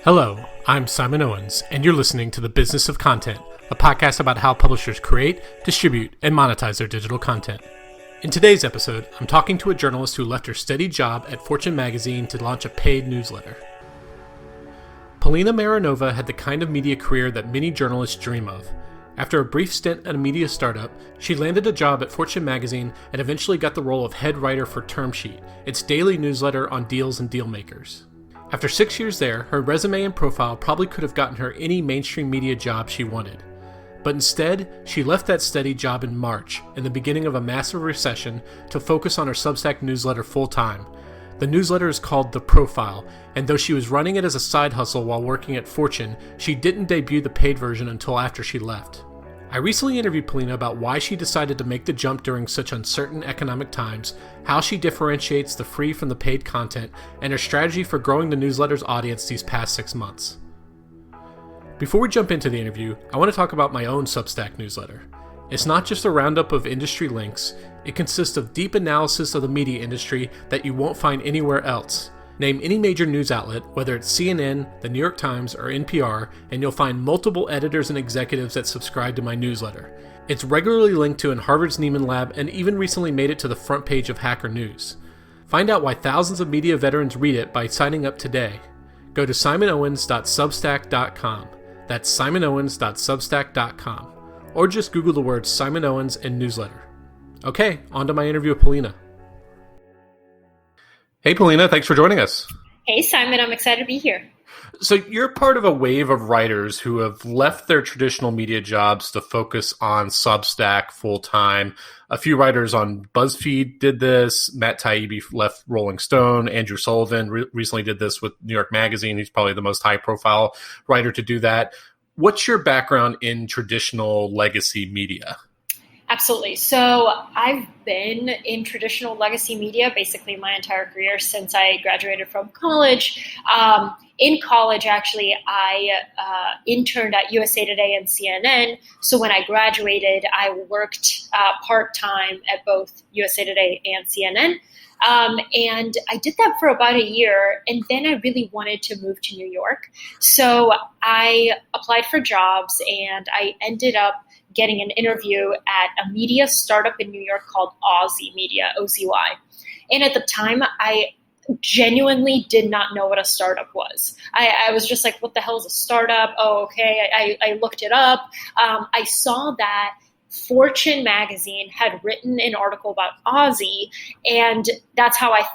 Hello, I'm Simon Owens, and you're listening to The Business of Content, a podcast about how publishers create, distribute, and monetize their digital content. In today's episode, I'm talking to a journalist who left her steady job at Fortune magazine to launch a paid newsletter. Polina Marinova had the kind of media career that many journalists dream of. After a brief stint at a media startup, she landed a job at Fortune magazine and eventually got the role of head writer for Term Sheet, its daily newsletter on deals and dealmakers. After 6 years there, her resume and profile probably could have gotten her any mainstream media job she wanted. But instead, she left that steady job in March, in the beginning of a massive recession, to focus on her Substack newsletter full-time. The newsletter is called The Profile, and though she was running it as a side hustle while working at Fortune, she didn't debut the paid version until after she left. I recently interviewed Polina about why she decided to make the jump during such uncertain economic times, how she differentiates the free from the paid content, and her strategy for growing the newsletter's audience these past 6 months. Before we jump into the interview, I want to talk about my own Substack newsletter. It's not just a roundup of industry links, it consists of deep analysis of the media industry that you won't find anywhere else. Name any major news outlet, whether it's CNN, the New York Times, or NPR, and you'll find multiple editors and executives that subscribe to my newsletter. It's regularly linked to in Harvard's Nieman Lab and even recently made it to the front page of Hacker News. Find out why thousands of media veterans read it by signing up today. Go to simonowens.substack.com. That's simonowens.substack.com. Or just Google the words Simon Owens and newsletter. Okay, on to my interview with Polina. Hey, Polina, thanks for joining us. Hey, Simon, I'm excited to be here. So you're part of a wave of writers who have left their traditional media jobs to focus on Substack full-time. A few writers on BuzzFeed did this. Matt Taibbi left Rolling Stone. Andrew Sullivan recently did this with New York Magazine. He's probably the most high-profile writer to do that. What's your background in traditional legacy media? Absolutely. So I've been in traditional legacy media basically my entire career since I graduated from college. In college, actually, I interned at USA Today and CNN. So when I graduated, I worked part-time at both USA Today and CNN. And I did that for about a year, and then I really wanted to move to New York. So I applied for jobs, and I ended up getting an interview at a media startup in New York called Ozy Media, O-Z-Y. And at the time, I genuinely did not know what a startup was. I was just like, what the hell is a startup? Oh, okay. I looked it up. I saw that Fortune magazine had written an article about Ozy, and that's how I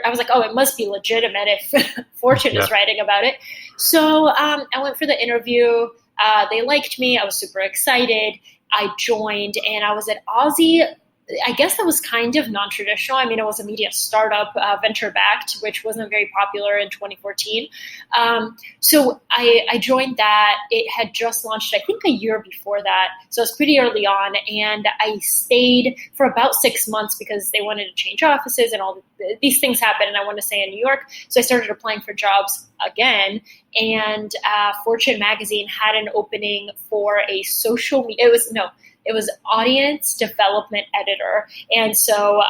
was like, oh, it must be legitimate if Fortune is writing about it. So I went for the interview. They liked me. I was super excited. I joined, and I was at Ozy. I guess that was kind of non-traditional. I mean, it was a media startup, venture-backed, which wasn't very popular in 2014. So I joined that. It had just launched, I think, a year before that. So it was pretty early on. And I stayed for about 6 months because they wanted to change offices and all these things happened. And I wanted to stay in New York. So I started applying for jobs again. And Fortune magazine had an opening for a social media. It was audience development editor. And so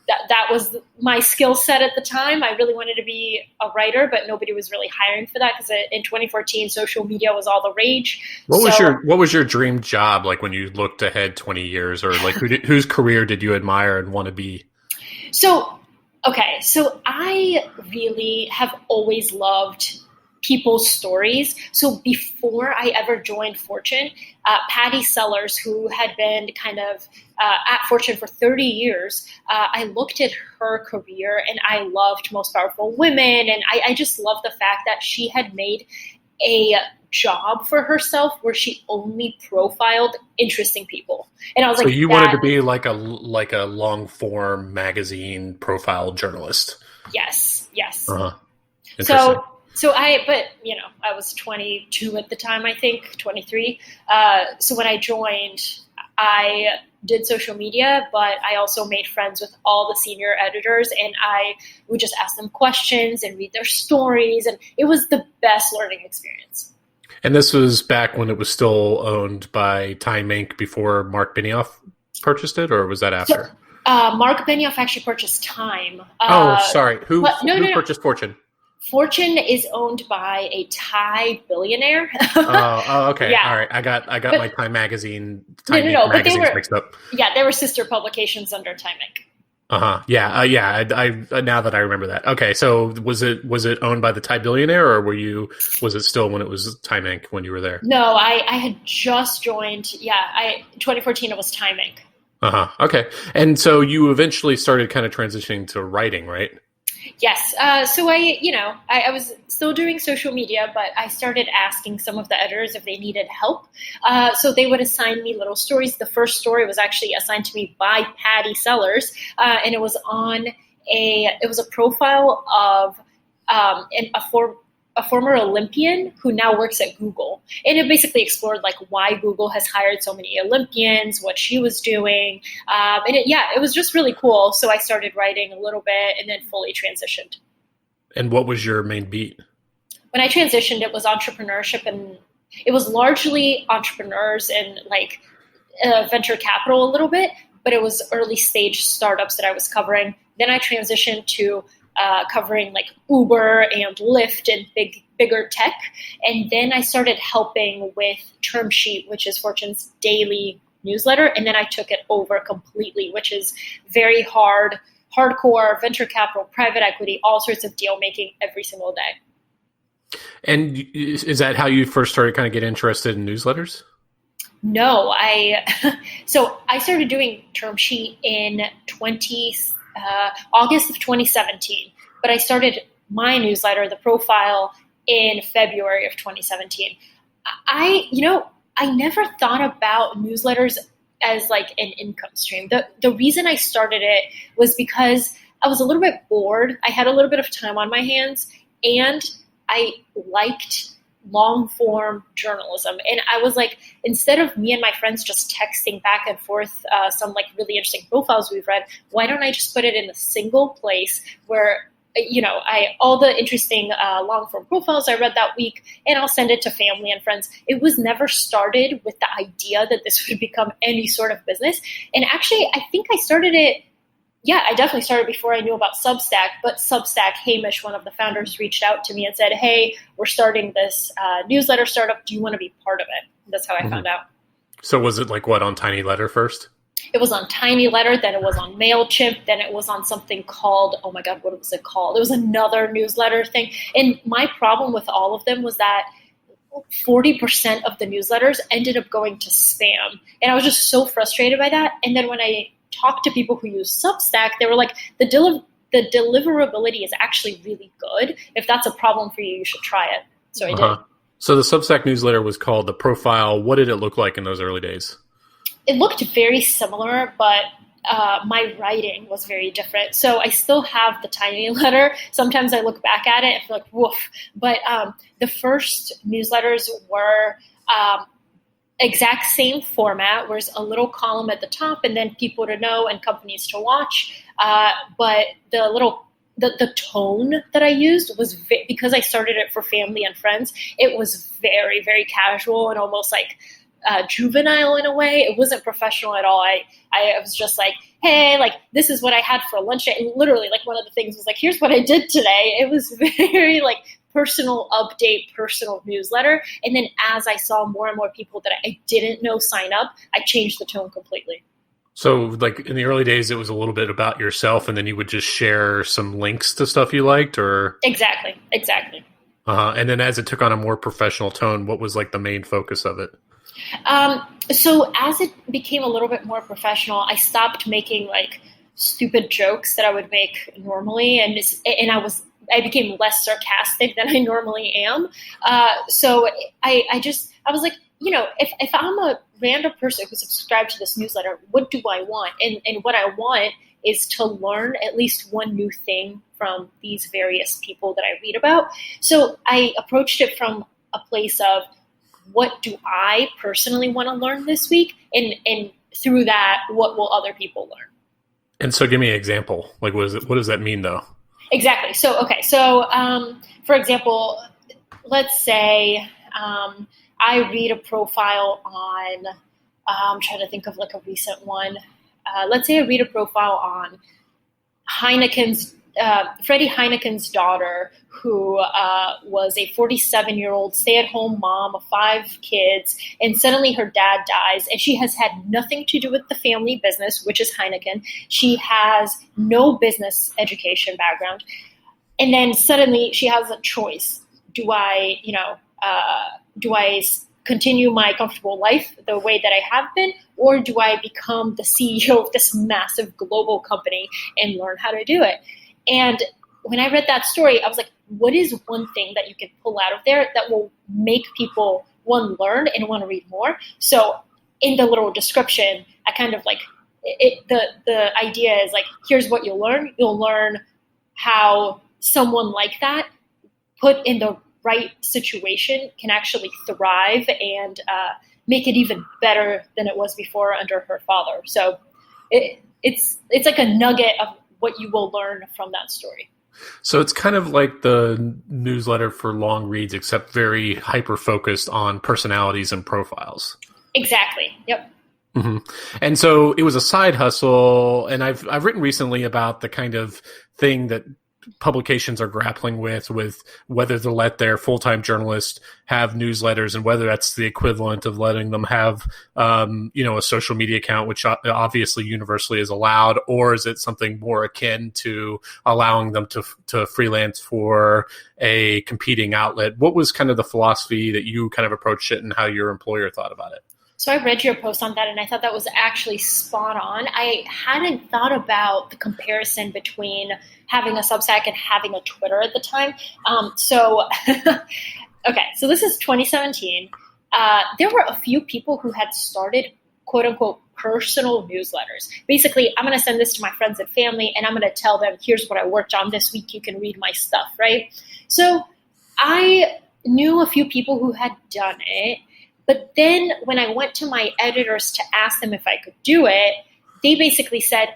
that was my skill set at the time. I really wanted to be a writer, but nobody was really hiring for that because in 2014, social media was all the rage. What was your dream job like when you looked ahead 20 years, or like whose career did you admire and want to be? So I really have always loved people's stories. So before I ever joined Fortune, Patty Sellers, who had been kind of at Fortune for 30 years, I looked at her career and I loved Most Powerful Women. And I just loved the fact that she had made a job for herself where she only profiled interesting people. And I was so like, you wanted to be like a long form magazine profile journalist. Yes. Uh-huh. Interesting. I was 22 at the time, I think, 23. So when I joined, I did social media, but I also made friends with all the senior editors, and I would just ask them questions and read their stories, and it was the best learning experience. And this was back when it was still owned by Time Inc. before Mark Benioff purchased it, or was that after? Mark Benioff actually purchased Time. Who purchased Fortune? Fortune is owned by a Thai billionaire. Okay. Yeah. All right. I got But my Time no. But magazines mixed up. they were sister publications under Time Inc. Uh-huh. Yeah. Yeah. I now that I remember that. Okay. So was it owned by the Thai billionaire, or was it still when it was Time Inc. when you were there? No, I had just joined. Yeah, 2014 it was Time Inc. Uh-huh. Okay. And so you eventually started kind of transitioning to writing, right? Yes. So I was still doing social media, but I started asking some of the editors if they needed help. So they would assign me little stories. The first story was actually assigned to me by Patty Sellers, and it was a profile of a former Olympian who now works at Google. And it basically explored like why Google has hired so many Olympians, what she was doing. It was just really cool. So I started writing a little bit and then fully transitioned. And what was your main beat? When I transitioned, it was entrepreneurship, and it was largely entrepreneurs and like venture capital a little bit, but it was early stage startups that I was covering. Then I transitioned to covering like Uber and Lyft and bigger tech. And then I started helping with Term Sheet, which is Fortune's daily newsletter. And then I took it over completely, which is very hardcore venture capital, private equity, all sorts of deal making every single day. And is that how you first started kind of get interested in newsletters? No, so I started doing Term Sheet in August of 2017, but I started my newsletter, The Profile, in February of 2017. I never thought about newsletters as like an income stream. The reason I started it was because I was a little bit bored. I had a little bit of time on my hands, and I liked long form journalism. And I was like, instead of me and my friends just texting back and forth some like really interesting profiles we've read, why don't I just put it in a single place where, all the interesting long form profiles I read that week, and I'll send it to family and friends. It was never started with the idea that this would become any sort of business. And actually, I think I started it. Yeah, I definitely started before I knew about Substack, but Substack, Hamish, one of the founders, reached out to me and said, hey, we're starting this newsletter startup. Do you want to be part of it? That's how I found out. So was it like what, on Tiny Letter first? It was on Tiny Letter, then it was on MailChimp, then it was on something called, oh my God, what was it called? It was another newsletter thing. And my problem with all of them was that 40% of the newsletters ended up going to spam. And I was just so frustrated by that. And then when I talked to people who use Substack, they were like, the deliverability is actually really good. If that's a problem for you, you should try it. So I did. So the Substack newsletter was called The Profile. What did it look like in those early days? It looked very similar, but my writing was very different. So I still have the Tiny Letter. Sometimes I look back at it and feel like, woof. But the first newsletters were exact same format. There's a little column at the top and then people to know and companies to watch. But the tone that I used was because I started it for family and friends. It was very, very casual and almost like juvenile in a way. It wasn't professional at all. I was just like, hey, like this is what I had for lunch. And literally, like one of the things was like, here's what I did today. It was very like personal update, personal newsletter. And then as I saw more and more people that I didn't know sign up, I changed the tone completely. So like in the early days, it was a little bit about yourself, and then you would just share some links to stuff you liked, or? Exactly. And then as it took on a more professional tone, what was like the main focus of it? So as it became a little bit more professional, I stopped making like stupid jokes that I would make normally, and I became less sarcastic than I normally am. So I was like, if I'm a random person who subscribed to this newsletter, what do I want? And what I want is to learn at least one new thing from these various people that I read about. So I approached it from a place of, what do I personally want to learn this week? And through that, what will other people learn? And so give me an example. Like, what does that mean though? Exactly. So, okay. So, for example, let's say I read a profile on, I'm trying to think of like a recent one. Let's say I read a profile on Heineken's Freddie Heineken's daughter, who was a 47-year-old stay-at-home mom of 5 kids, and suddenly her dad dies, and she has had nothing to do with the family business, which is Heineken. She has no business education background. And then suddenly she has a choice. Do I continue my comfortable life the way that I have been, or do I become the CEO of this massive global company and learn how to do it? And when I read that story, I was like, what is one thing that you can pull out of there that will make people, one, learn and want to read more? So in the little description, I kind of like, the idea is like, here's what you'll learn. You'll learn how someone like that put in the right situation can actually thrive and make it even better than it was before under her father. So it's like a nugget of what you will learn from that story. So it's kind of like the newsletter for long reads, except very hyper-focused on personalities and profiles. Exactly. Yep. Mm-hmm. And so it was a side hustle, and I've written recently about the kind of thing that publications are grappling with whether to let their full-time journalists have newsletters and whether that's the equivalent of letting them have, a social media account, which obviously universally is allowed, or is it something more akin to allowing them to freelance for a competing outlet? What was kind of the philosophy that you kind of approached it and how your employer thought about it? So I read your post on that, and I thought that was actually spot on. I hadn't thought about the comparison between having a Substack and having a Twitter at the time. Okay, so this is 2017. There were a few people who had started, quote unquote, personal newsletters. Basically, I'm going to send this to my friends and family, and I'm going to tell them, here's what I worked on this week. You can read my stuff, right? So I knew a few people who had done it. But then when I went to my editors to ask them if I could do it, they basically said,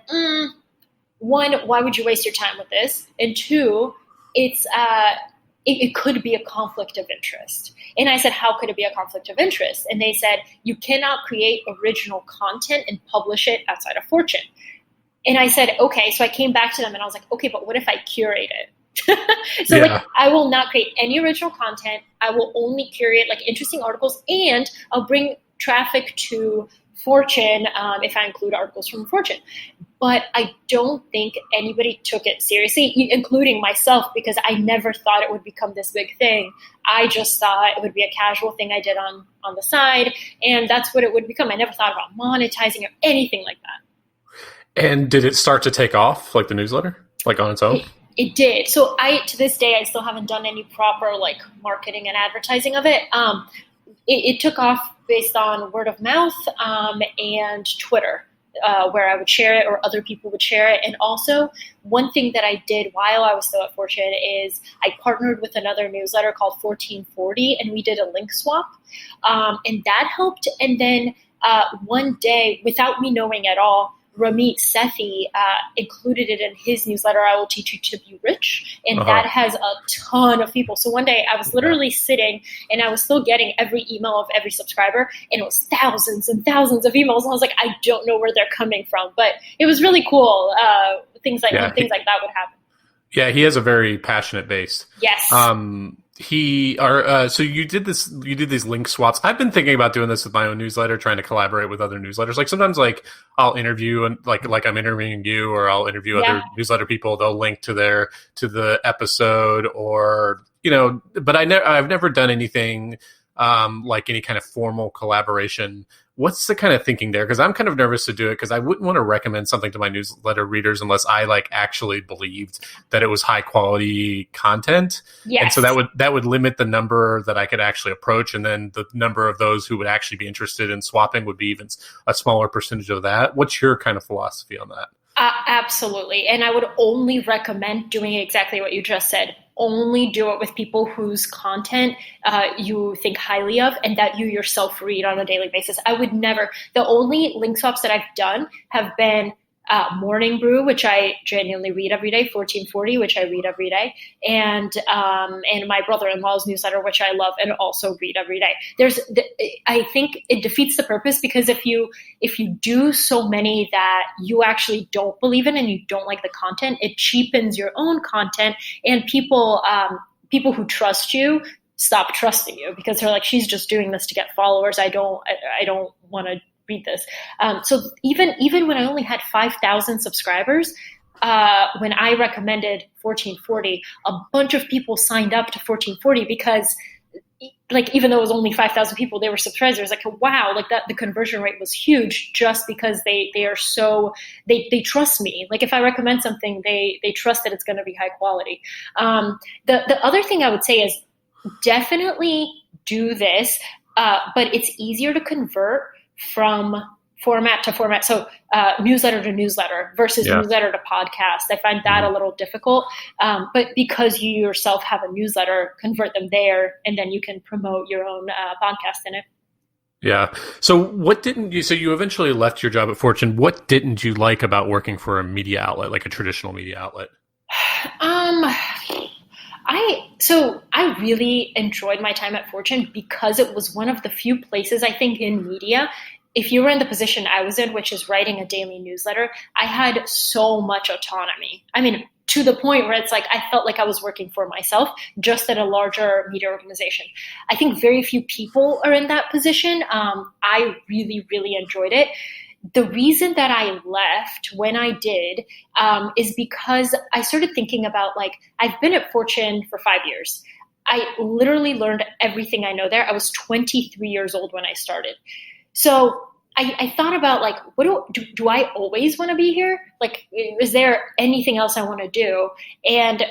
one, why would you waste your time with this? And two, it could be a conflict of interest. And I said, how could it be a conflict of interest? And they said, you cannot create original content and publish it outside of Fortune. And I said, okay. So I came back to them and I was like, okay, but what if I curate it? Like, I will not create any original content. I will only curate like interesting articles, and I'll bring traffic to Fortune if I include articles from Fortune. But I don't think anybody took it seriously, including myself, because I never thought it would become this big thing. I just thought it would be a casual thing I did on the side, and that's what it would become. I never thought about monetizing or anything like that. And did it start to take off, like the newsletter, like on its own? It did. So to this day, I still haven't done any proper like marketing and advertising of it. It took off based on word of mouth and Twitter, where I would share it or other people would share it. And also one thing that I did while I was still at Fortune is I partnered with another newsletter called 1440, and we did a link swap. And that helped. And then one day, without me knowing at all, Ramit Sethi included it in his newsletter, I Will Teach You to Be Rich. And that has a ton of people. So one day I was literally sitting and I was still getting every email of every subscriber, and it was thousands and thousands of emails. And I was like, I don't know where they're coming from. But it was really cool. Things like that would happen. Yeah, he has a very passionate base. Yes. So you did these link swaps. I've been thinking about doing this with my own newsletter, trying to collaborate with other newsletters. Like sometimes like I'll interview and like I'm interviewing you, or I'll interview other newsletter people. They'll link to the episode, or, but I've never done anything like any kind of formal collaboration. What's the kind of thinking there? Because I'm kind of nervous to do it, because I wouldn't want to recommend something to my newsletter readers unless I like actually believed that it was high quality content. Yes. And so that would limit the number that I could actually approach, and then the number of those who would actually be interested in swapping would be even a smaller percentage of that. What's your kind of philosophy on that? Absolutely. And I would only recommend doing exactly what you just said. Only do it with people whose content you think highly of and that you yourself read on a daily basis. I would never. The only link swaps that I've done have been Morning Brew, which I genuinely read every day, 1440, which I read every day, and my brother-in-law's newsletter, which I love and also read every day. I think it defeats the purpose, because if you do so many that you actually don't believe in and you don't like the content, it cheapens your own content, and people who trust you stop trusting you, because they're like, she's just doing this to get followers. I don't want to read this. So even when I only had 5,000 subscribers, when I recommended 1440, a bunch of people signed up to 1440 because, like, even though it was only 5,000 people, they were surprised. It was like, wow, like that, the conversion rate was huge, just because they trust me. Like, if I recommend something, they trust that it's going to be high quality. The other thing I would say is definitely do this, but it's easier to convert from format to format. So newsletter to newsletter versus newsletter to podcast. I find that a little difficult. But because you yourself have a newsletter, convert them there, and then you can promote your own podcast in it. Yeah. So you eventually left your job at Fortune. What didn't you like about working for a media outlet, like a traditional media outlet? I really enjoyed my time at Fortune because it was one of the few places, I think, in media, if you were in the position I was in, which is writing a daily newsletter, I had so much autonomy. I mean, to the point where it's like I felt like I was working for myself, just at a larger media organization. I think very few people are in that position. I really, really enjoyed it. The reason that I left when I did is because I started thinking about, like, I've been at Fortune for 5 years. I literally learned everything I know there. I was 23 years old when I started. So I thought about, like, what do I always want to be here? Like, is there anything else I want to do? And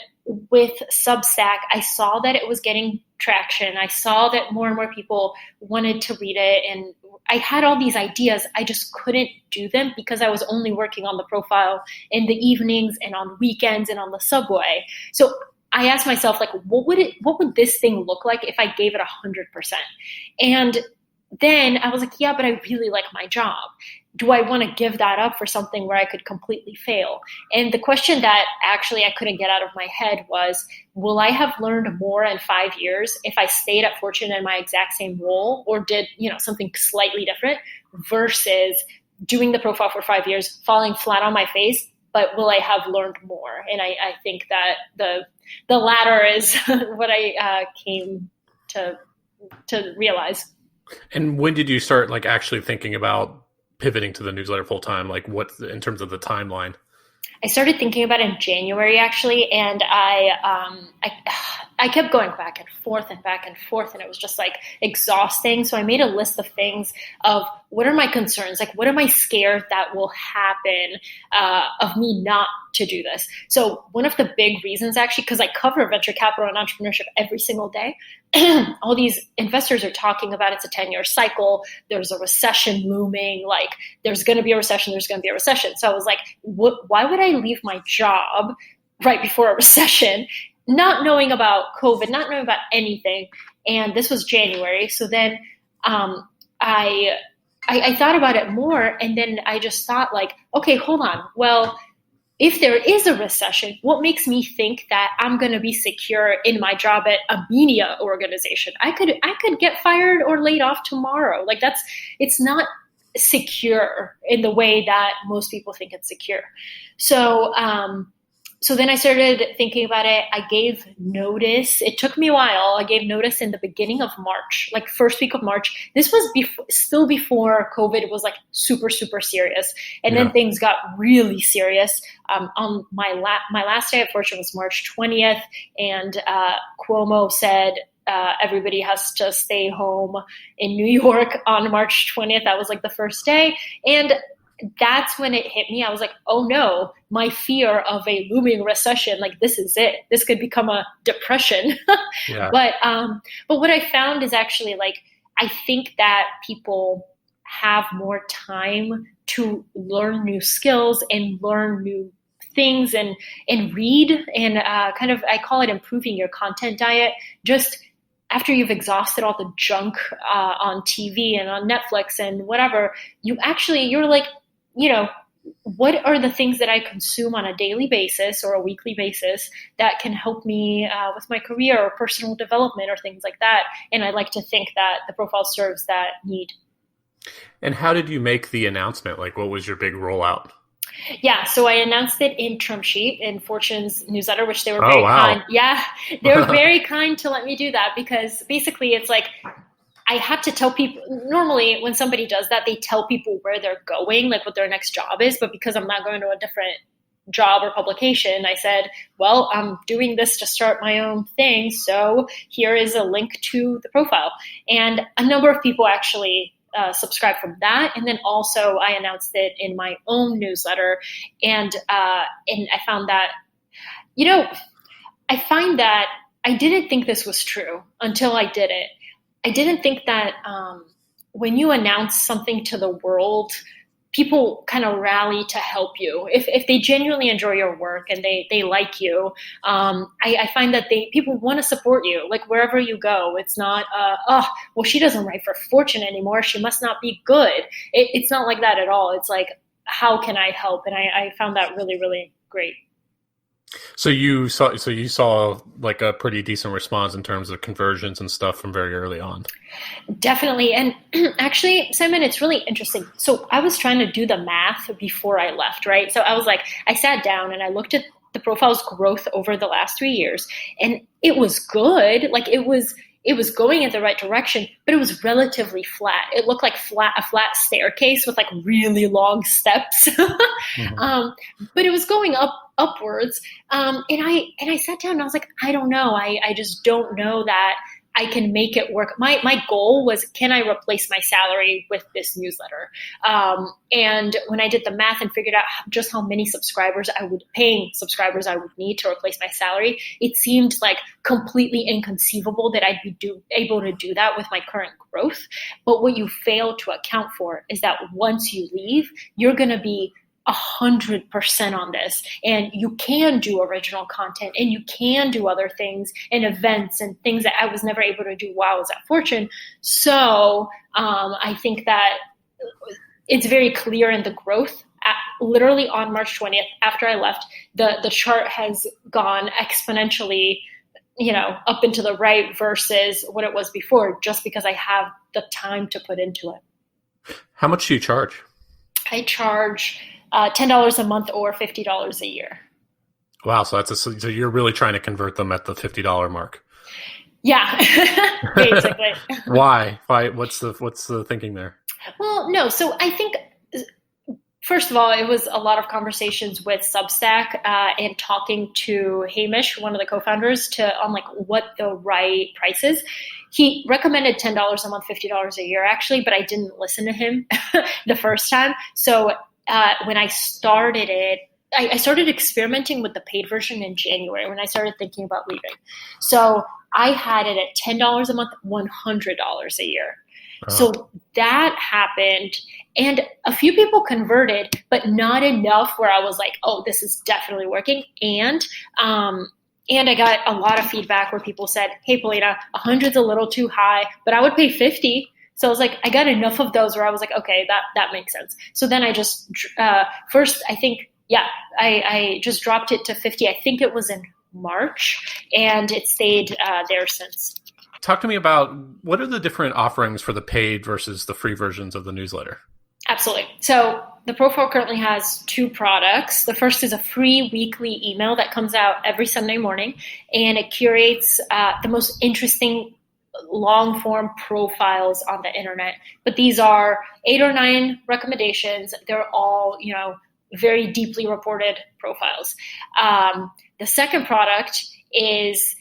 with Substack, I saw that it was getting traction. I saw that more and more people wanted to read it. And I had all these ideas. I just couldn't do them because I was only working on the profile in the evenings and on weekends and on the subway. So I asked myself, like, what would this thing look like if I gave it 100%? And then I was like, yeah, but I really like my job. Do I want to give that up for something where I could completely fail? And the question that actually I couldn't get out of my head was, will I have learned more in 5 years if I stayed at Fortune in my exact same role, or did, something slightly different, versus doing the profile for 5 years, falling flat on my face, but will I have learned more? And I think that the latter is what I came to realize. And when did you start, like, actually thinking about pivoting to the newsletter full time? Like, what, in terms of the timeline? I started thinking about it in January, actually, and I kept going back and forth, and it was just, like, exhausting. So I made a list of things of what are my concerns, like, what am I scared that will happen of me not to do this. So one of the big reasons, actually, because I cover venture capital and entrepreneurship every single day, all these investors are talking about it's a 10-year cycle. There's a recession looming. Like, there's going to be a recession. So I was like, why would I leave my job right before a recession, not knowing about COVID, not knowing about anything? And this was January. So then I thought about it more, and then I just thought, like, okay, hold on. Well, if there is a recession, what makes me think that I'm going to be secure in my job at a media organization? I could get fired or laid off tomorrow. Like, it's not secure in the way that most people think it's secure. So then I started thinking about it. I gave notice. It took me a while. I gave notice in the beginning of March, like first week of March. This was still before COVID was, like, super, super serious. And then things got really serious. On my last day at Fortune was March 20th. And Cuomo said everybody has to stay home in New York on March 20th. That was, like, the first day. And that's when it hit me. I was like, oh no, my fear of a looming recession, like, this is it. This could become a depression. But what I found is actually, like, I think that people have more time to learn new skills and learn new things and read and kind of, I call it improving your content diet. Just after you've exhausted all the junk on TV and on Netflix and whatever, you're like, what are the things that I consume on a daily basis or a weekly basis that can help me with my career or personal development or things like that. And I like to think that the profile serves that need. And how did you make the announcement? Like, what was your big rollout? Yeah, so I announced it in Term Sheet in Fortune's newsletter, which they were very kind. Yeah, they were very kind to let me do that, because basically it's like I had to tell people. Normally when somebody does that, they tell people where they're going, like what their next job is. But because I'm not going to a different job or publication, I said, well, I'm doing this to start my own thing. So here is a link to the profile. And a number of people actually subscribe from that. And then also I announced it in my own newsletter. And I found that, I find that I didn't think this was true until I did it. I didn't think that when you announce something to the world, people kind of rally to help you. If they genuinely enjoy your work and they like you, I find that people want to support you, like wherever you go. It's not, well, she doesn't write for Fortune anymore, she must not be good. It's not like that at all. It's like, how can I help? And I found that really, really great. So you saw like a pretty decent response in terms of conversions and stuff from very early on. Definitely. And actually, Simon, it's really interesting. So I was trying to do the math before I left, right? So I was like, I sat down and I looked at the profile's growth over the last 3 years, and it was good. Like it was going in the right direction, but it was relatively flat. It looked like a flat staircase with like really long steps. But it was going upwards. And I sat down and I was like, I don't know. I just don't know that I can make it work. My goal was, can I replace my salary with this newsletter? And when I did the math and figured out just how many paying subscribers I would need to replace my salary, it seemed like completely inconceivable that I'd be able to do that with my current growth. But what you fail to account for is that once you leave, you're going to be 100% on this, and you can do original content, and you can do other things and events and things that I was never able to do while I was at Fortune. So I think that it's very clear in the growth. Literally on March 20th, after I left, the chart has gone exponentially, up into the right versus what it was before, just because I have the time to put into it. How much do you charge? I charge $10 a month or $50 a year. Wow, so so you're really trying to convert them at the $50 mark. Yeah, basically. Why? What's the thinking there? Well, no. So I think, first of all, it was a lot of conversations with Substack and talking to Hamish, one of the co-founders, on like what the right price is. He recommended $10 a month, $50 a year, actually, but I didn't listen to him the first time. So when I started it, I started experimenting with the paid version in January when I started thinking about leaving. So I had it at $10 a month, $100 a year. Oh. So that happened, and a few people converted, but not enough where I was like, oh, this is definitely working. And I got a lot of feedback where people said, hey, Polina, 100's a little too high, but I would pay 50. So I was like, I got enough of those where I was like, okay, that makes sense. So then I just, first, I think, I just dropped it to 50. I think it was in March, and it stayed there since. Talk to me about what are the different offerings for the paid versus the free versions of the newsletter? Absolutely. So the profile currently has 2 products. The first is a free weekly email that comes out every Sunday morning, and it curates the most interesting long form profiles on the internet. But these are 8 or 9 recommendations. They're all, very deeply reported profiles. The second product is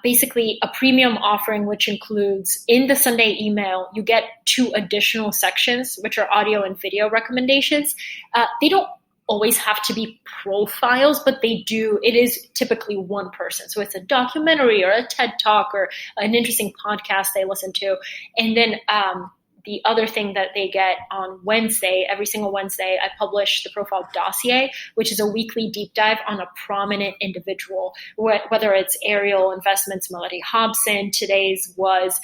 basically a premium offering, which includes in the Sunday email, you get 2 additional sections, which are audio and video recommendations. They don't always have to be profiles, but they do. It is typically one person. So it's a documentary or a TED Talk or an interesting podcast they listen to. And then the other thing that they get on Wednesday, every single Wednesday, I publish the Profile Dossier, which is a weekly deep dive on a prominent individual, whether it's Ariel Investments, Melody Hobson. Today's was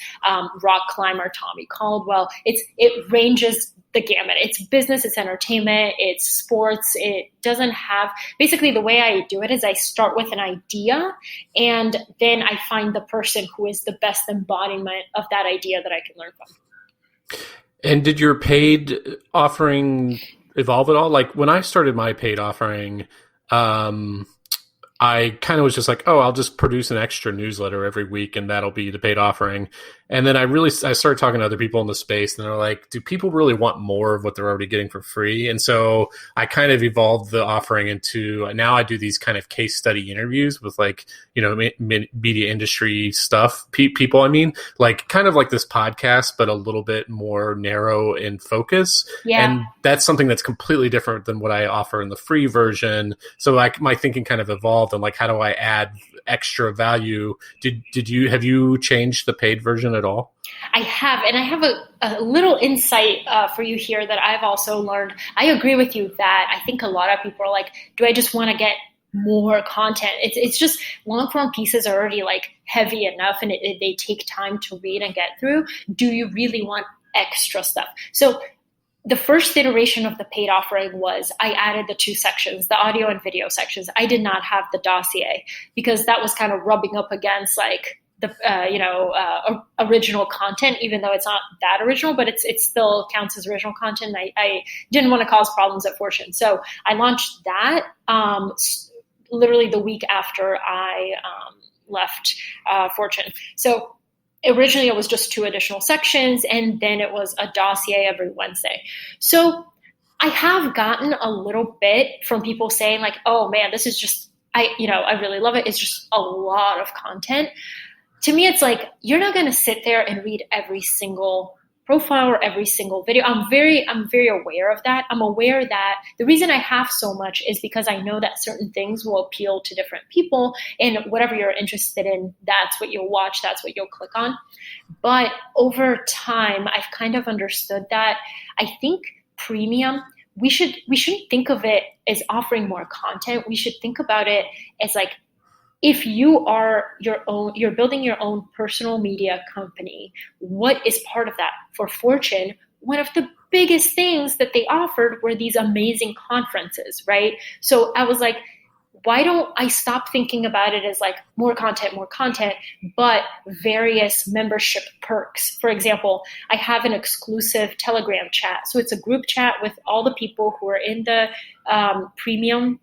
rock climber Tommy Caldwell. It ranges the gamut. It's business, it's entertainment, it's sports. It doesn't have, basically the way I do it is I start with an idea and then I find the person who is the best embodiment of that idea that I can learn from. And did your paid offering evolve at all? Like when I started my paid offering, I kind of was just like, oh, I'll just produce an extra newsletter every week and that'll be the paid offering. And then I started talking to other people in the space and they're like, do people really want more of what they're already getting for free? And so I kind of evolved the offering into, now I do these kind of case study interviews with like, media industry stuff, people, like kind of like this podcast, but a little bit more narrow in focus. Yeah. And that's something that's completely different than what I offer in the free version. So like my thinking kind of evolved and like, how do I add extra value? Have you changed the paid version at all? I have, and I have a little insight for you here that I've also learned. I agree with you that I think a lot of people are like, do I just want to get more content? It's just long form pieces are already like heavy enough and they take time to read and get through. Do you really want extra stuff? So the first iteration of the paid offering was I added the 2 sections, the audio and video sections. I did not have the dossier because that was kind of rubbing up against like the original content, even though it's not that original, but it still counts as original content. I didn't want to cause problems at Fortune. So I launched that literally the week after I left Fortune. So originally, it was just 2 additional sections, and then it was a dossier every Wednesday. So I have gotten a little bit from people saying like, oh man, this is just, I really love it. It's just a lot of content. To me, it's like, you're not going to sit there and read every single profile or every single video. I'm very aware of that. I'm aware that the reason I have so much is because I know that certain things will appeal to different people, and whatever you're interested in, that's what you'll watch, that's what you'll click on. But over time, I've kind of understood that I think premium, we shouldn't think of it as offering more content. We should think about it as like, if you are you're building your own personal media company, what is part of that? For Fortune, one of the biggest things that they offered were these amazing conferences, right? So I was like, why don't I stop thinking about it as like more content, but various membership perks? For example, I have an exclusive Telegram chat. So it's a group chat with all the people who are in the premium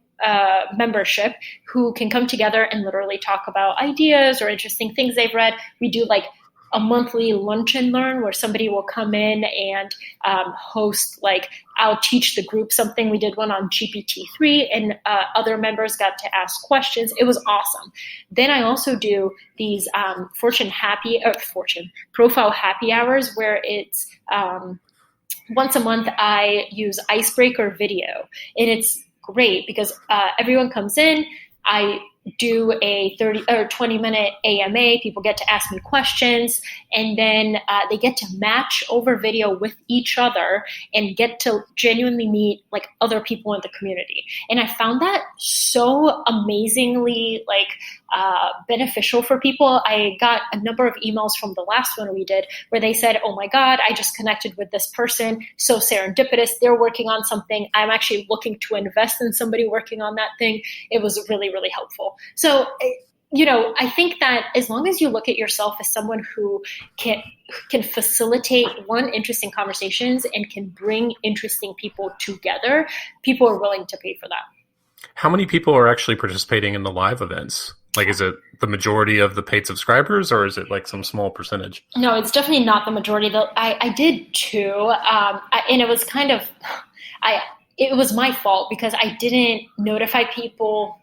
membership who can come together and literally talk about ideas or interesting things they've read. We do like a monthly lunch and learn where somebody will come in and host, like, I'll teach the group something. We did one on GPT-3 and other members got to ask questions. It was awesome. Then I also do these Fortune profile happy hours where it's once a month I use icebreaker video, and it's great because everyone comes in. I do a 30 or 20-minute AMA. People get to ask me questions, and then they get to match over video with each other and get to genuinely meet like other people in the community. And I found that so amazingly beneficial for people. I got a number of emails from the last one we did where they said, oh my God, I just connected with this person. So serendipitous. They're working on something. I'm actually looking to invest in somebody working on that thing. It was really, really helpful. So, I think that as long as you look at yourself as someone who can facilitate interesting conversations and can bring interesting people together, people are willing to pay for that. How many people are actually participating in the live events? Like, is it the majority of the paid subscribers, or is it like some small percentage? No, it's definitely not the majority. I did two, and it was kind of, it was my fault because I didn't notify people.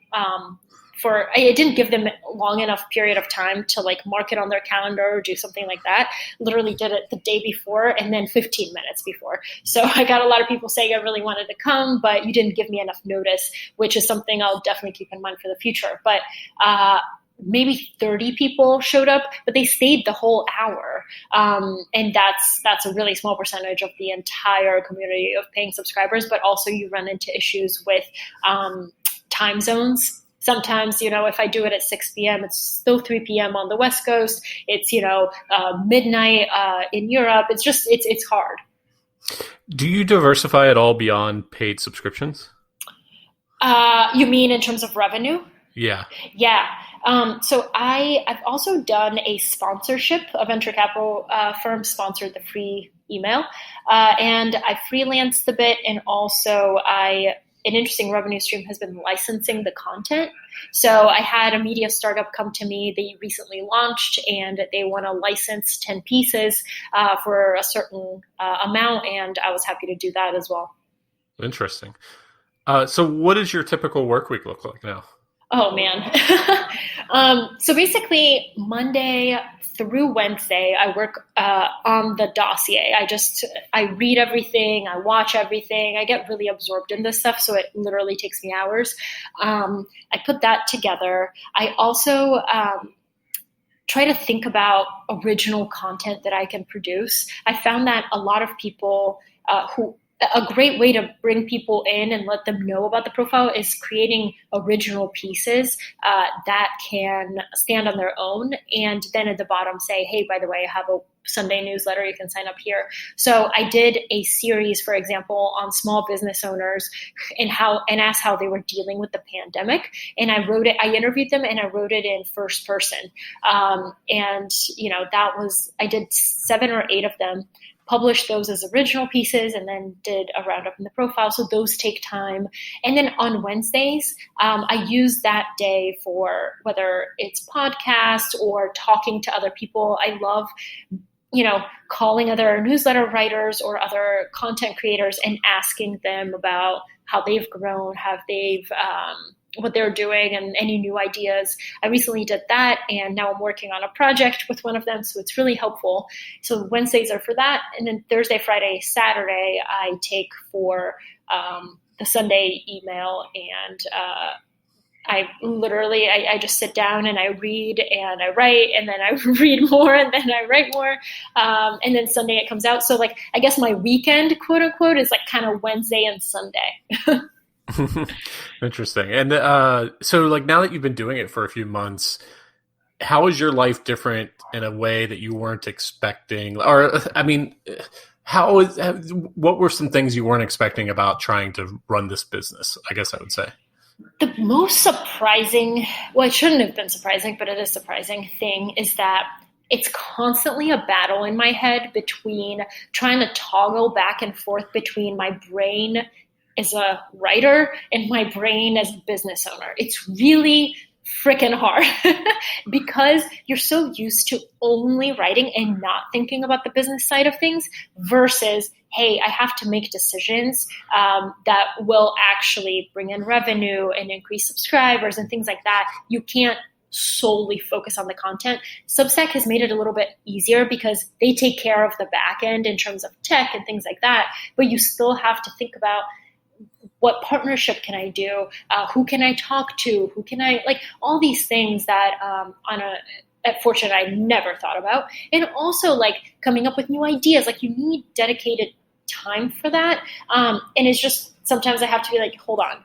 I didn't give them long enough period of time to like mark it on their calendar or do something like that. Literally did it the day before and then 15 minutes before. So I got a lot of people saying I really wanted to come, but you didn't give me enough notice, which is something I'll definitely keep in mind for the future. But maybe 30 people showed up, but they stayed the whole hour. And that's a really small percentage of the entire community of paying subscribers. But also you run into issues with time zones. Sometimes, if I do it at 6 p.m., it's still 3 p.m. on the West Coast. It's, midnight in Europe. It's hard. Do you diversify at all beyond paid subscriptions? You mean in terms of revenue? Yeah. Yeah. So I've also done a sponsorship. A venture capital firm sponsored the free email, and I freelanced a bit, and also an interesting revenue stream has been licensing the content. So I had a media startup come to me. They recently launched, and they want to license 10 pieces for a certain amount, and I was happy to do that as well. Interesting. So what does your typical work week look like now? Oh, man. So basically, Monday through Wednesday, I work on the dossier. I read everything, I watch everything. I get really absorbed in this stuff, so it literally takes me hours. I put that together. I also try to think about original content that I can produce. I found that a lot of people a great way to bring people in and let them know about the profile is creating original pieces that can stand on their own. And then at the bottom say, hey, by the way, I have a Sunday newsletter. You can sign up here. So I did a series, for example, on small business owners and asked how they were dealing with the pandemic. And I interviewed them and I wrote it in first person. And I did 7 or 8 of them, published those as original pieces, and then did a roundup in the profile. So those take time. And then on Wednesdays, I use that day for whether it's podcast or talking to other people. I love, calling other newsletter writers or other content creators and asking them about how they've grown, what they're doing, and any new ideas. I recently did that, and now I'm working on a project with one of them, so it's really helpful. So Wednesdays are for that, and then Thursday, Friday, Saturday, I take for the Sunday email, and I just sit down and I read and I write, and then I read more, and then I write more, and then Sunday it comes out. So I guess my weekend, quote unquote, is kind of Wednesday and Sunday. Interesting. And so now that you've been doing it for a few months, how is your life different in a way that you weren't expecting? Or, I mean, what were some things you weren't expecting about trying to run this business, I guess I would say? The most surprising, well, it shouldn't have been surprising, but it is surprising thing is that it's constantly a battle in my head between trying to toggle back and forth between my brain as a writer and my brain as a business owner. It's really freaking hard because you're so used to only writing and not thinking about the business side of things versus, hey, I have to make decisions that will actually bring in revenue and increase subscribers and things like that. You can't solely focus on the content. Substack has made it a little bit easier because they take care of the back end in terms of tech and things like that, but you still have to think about what partnership can I do? Who can I talk to? Who can I, all these things that at Fortune I never thought about. And also coming up with new ideas. You need dedicated time for that. And it's just, sometimes I have to be hold on.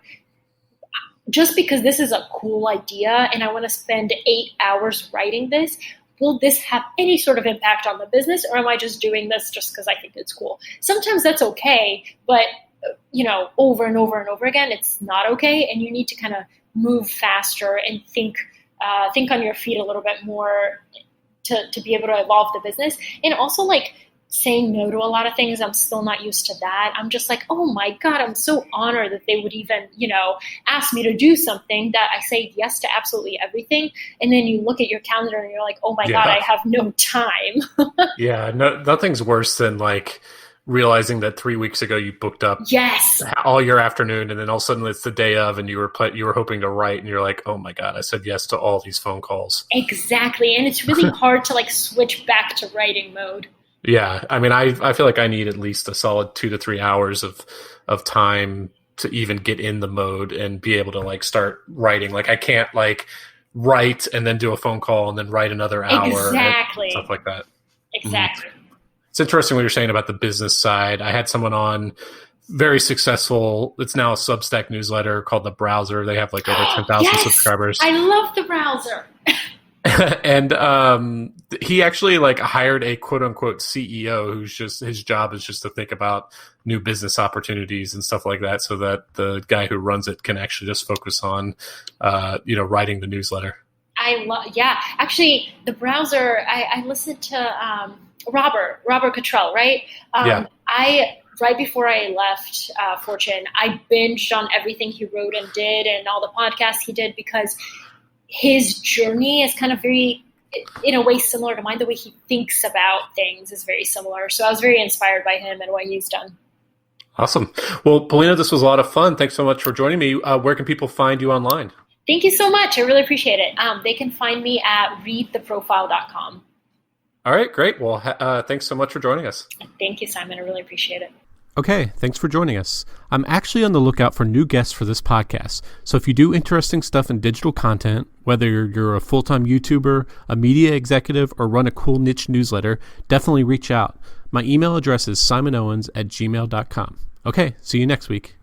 Just because this is a cool idea and I want to spend 8 hours writing this, will this have any sort of impact on the business, or am I just doing this just because I think it's cool? Sometimes that's okay, but over and over and over again, it's not okay. And you need to kind of move faster and think on your feet a little bit more to be able to evolve the business. And also saying no to a lot of things. I'm still not used to that. I'm just oh my God, I'm so honored that they would even, ask me to do something that I say yes to absolutely everything. And then you look at your calendar and you're oh my God, I have no time. Yeah, no, nothing's worse than realizing that 3 weeks ago you booked up all your afternoon, and then all of a sudden it's the day of, and you were hoping to write, and you're oh my God, I said yes to all these phone calls. Exactly, and it's really hard to switch back to writing mode. Yeah, I mean, I feel I need at least a solid 2 to 3 hours of time to even get in the mode and be able to start writing. I can't write and then do a phone call and then write another hour. Exactly. And stuff like that. Exactly. Mm-hmm. It's interesting what you're saying about the business side. I had someone on, very successful. It's now a Substack newsletter called The Browser. They have over 10,000 subscribers. I love The Browser. And he actually like hired a quote unquote CEO who's just, his job is just to think about new business opportunities and stuff like that, so that the guy who runs it can actually just focus on, writing the newsletter. Yeah. Actually, the browser, I listened to Robert Cottrell, right? Right before I left Fortune, I binged on everything he wrote and did and all the podcasts he did, because his journey is kind of very, in a way, similar to mine. The way he thinks about things is very similar. So I was very inspired by him and what he's done. Awesome. Well, Polina, this was a lot of fun. Thanks so much for joining me. Where can people find you online? Thank you so much. I really appreciate it. They can find me at readtheprofile.com. All right, great. Well, thanks so much for joining us. Thank you, Simon. I really appreciate it. Okay, thanks for joining us. I'm actually on the lookout for new guests for this podcast. So if you do interesting stuff in digital content, whether you're a full-time YouTuber, a media executive, or run a cool niche newsletter, definitely reach out. My email address is simonowens@gmail.com. Okay, see you next week.